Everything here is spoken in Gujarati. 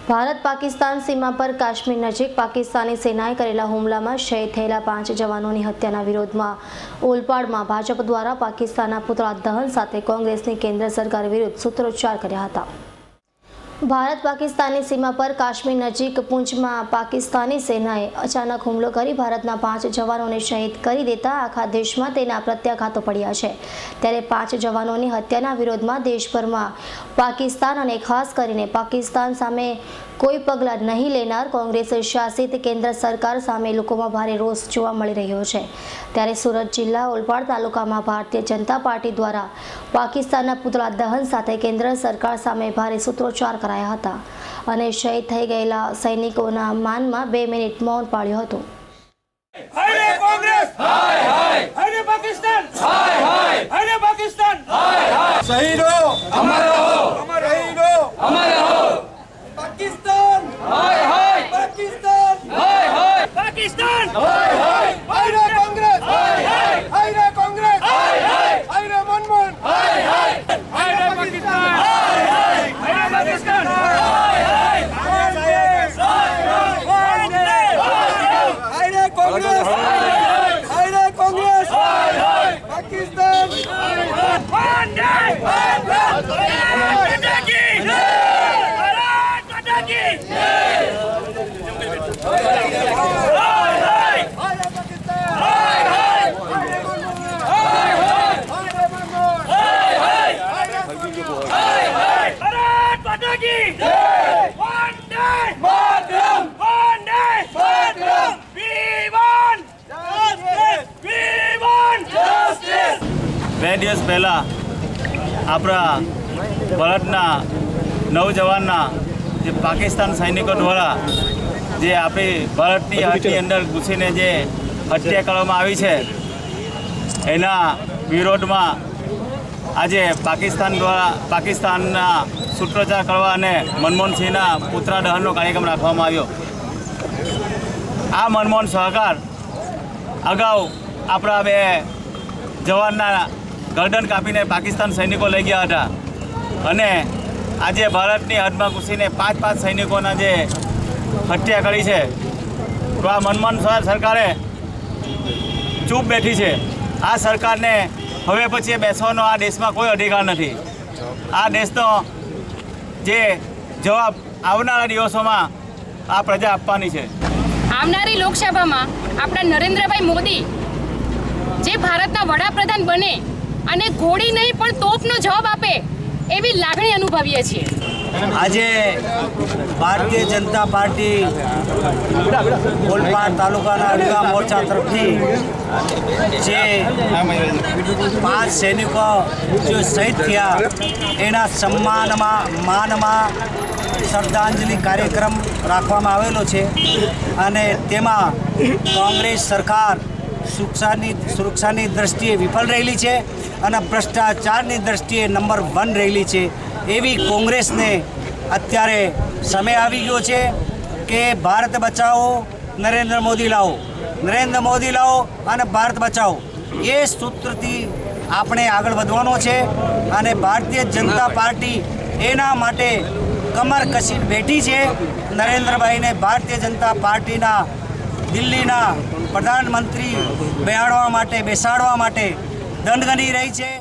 ભારત પાકિસ્તાન સીમા પર કાશ્મીર નજીક પાકિસ્તાની સેનાએ કરેલા હુમલામાં શહીદ થયેલા 5 જવાનોની હત્યાના વિરોધમાં ઓલપાડમાં ભાજપ દ્વારા પાકિસ્તાનના પુતળા દહન સાથે કોંગ્રેસની કેન્દ્ર સરકાર વિરુદ્ધ સૂત્રોચ્ચાર કર્યા હતા। ભારત પાકિસ્તાની સીમા પર કાશ્મીર નજીક પૂંચમાં પાકિસ્તાની સેનાએ અચાનક હુમલો કરી ભારતના 5 જવાનોને શહીદ કરી દેતા આખા દેશમાં તેના પ્રત્યાઘાતો પડ્યા છે। ત્યારે 5 જવાનોની હત્યાના વિરોધમાં દેશભરમાં પાકિસ્તાન અને ખાસ કરીને પાકિસ્તાન સામે કોઈ પગલાં નહીં લેનાર કોંગ્રેસ શાસિત કેન્દ્ર સરકાર સામે લોકોમાં ભારે રોષ જોવા મળી રહ્યો છે। ત્યારે સુરત જિલ્લા ઓલપાડ તાલુકામાં ભારતીય જનતા પાર્ટી દ્વારા પાકિસ્તાનના પુતળા દહન સાથે કેન્દ્ર સરકાર સામે ભારે સૂત્રોચ્ચાર કરાયા હતા અને શહીદ થઈ ગયેલા સૈનિકોના માનમાં 2 મિનિટ મૌન પાળ્યું હતું। હાય કોંગ્રેસ, હાય હાય, હાય પાકિસ્તાન, હાય હાય, હાય પાકિસ્તાન, હાય હાય, શહીદો અમારા હો, અમારા શહીદો અમારા હો, પાકિસ્તાન હાય હાય, પાકિસ્તાન હાય હાય, પાકિસ્તાન હાય હાય, હાય કોંગ્રેસ, હાય હાય, હાય કોંગ્રેસ, હાય હાય, હાય મનમોહન, હાય હાય, હાય પાકિસ્તાન, હાય હાય, હાય પાકિસ્તાન, હાય હાય, હાય કોંગ્રેસ, હાય કોંગ્રેસ, હાય પાકિસ્તાન, વંદે ભારત માતા કી જય, ભારત માતા કી જય, બે દિવસ પહેલાં આપણા ભારતના નવજવાનના જે પાકિસ્તાન સૈનિકો દ્વારા જે આપણી ભારતની હદની અંદર ઘૂસીને જે હત્યા કરવામાં આવી છે એના વિરોધમાં આજે પાકિસ્તાનના સૂત્રોચ્ચાર કરવા અને મનમોહન સિંહના પુતળા દહનનો કાર્યક્રમ રાખવામાં આવ્યો। આ મનમોહન સહકાર અગાઉ આપણા 2 જવાનના ગરદન કાપીને પાકિસ્તાન સૈનિકો લઈ ગયા હતા અને આજે ભારતની હદમાં ઘૂસીને 5 સૈનિકોના જે હત્યા કરી છે તો આ મનમોહન સરકારે ચૂપ બેઠી છે। આ સરકારને હવે પછી બેસવાનો આ દેશમાં કોઈ અધિકાર નથી। આ દેશનો જે જવાબ આવનારા દિવસોમાં આ પ્રજા આપવાની છે। આવનારી લોકસભામાં આપણા નરેન્દ્રભાઈ મોદી જે ભારતના વડાપ્રધાન બને અને ગોળી નહીં પણ તોપનો જવાબ આપે એવી લાગણી અનુભવીએ છીએ। આજે ભારતીય જનતા પાર્ટી ઓલપાડ તાલુકાના યુવા મોરચા તરફથી જે 5 સૈનિકો જે શહીદ થયા એના માનમાં શ્રદ્ધાંજલિ કાર્યક્રમ રાખવામાં આવેલો છે અને તેમાં કોંગ્રેસ સરકાર સુરક્ષાની દ્રષ્ટિએ વિફળ રહેલી છે અને ભ્રષ્ટાચારની દ્રષ્ટિએ નંબર 1 રહેલી છે। એવી કોંગ્રેસને અત્યારે સમય આવી ગયો છે કે ભારત બચાવો, નરેન્દ્ર મોદી લાવો, નરેન્દ્ર મોદી લાવો અને ભારત બચાવો એ સૂત્રથી આપણે આગળ વધવાનો છે અને ભારતીય જનતા પાર્ટી એના માટે કમર કસીને બેઠી છે। નરેન્દ્રભાઈને ભારતીય જનતા પાર્ટીના દિલ્હીના પ્રધાનમંત્રી બેસાડવા માટે દંડ ગણી રહી છે।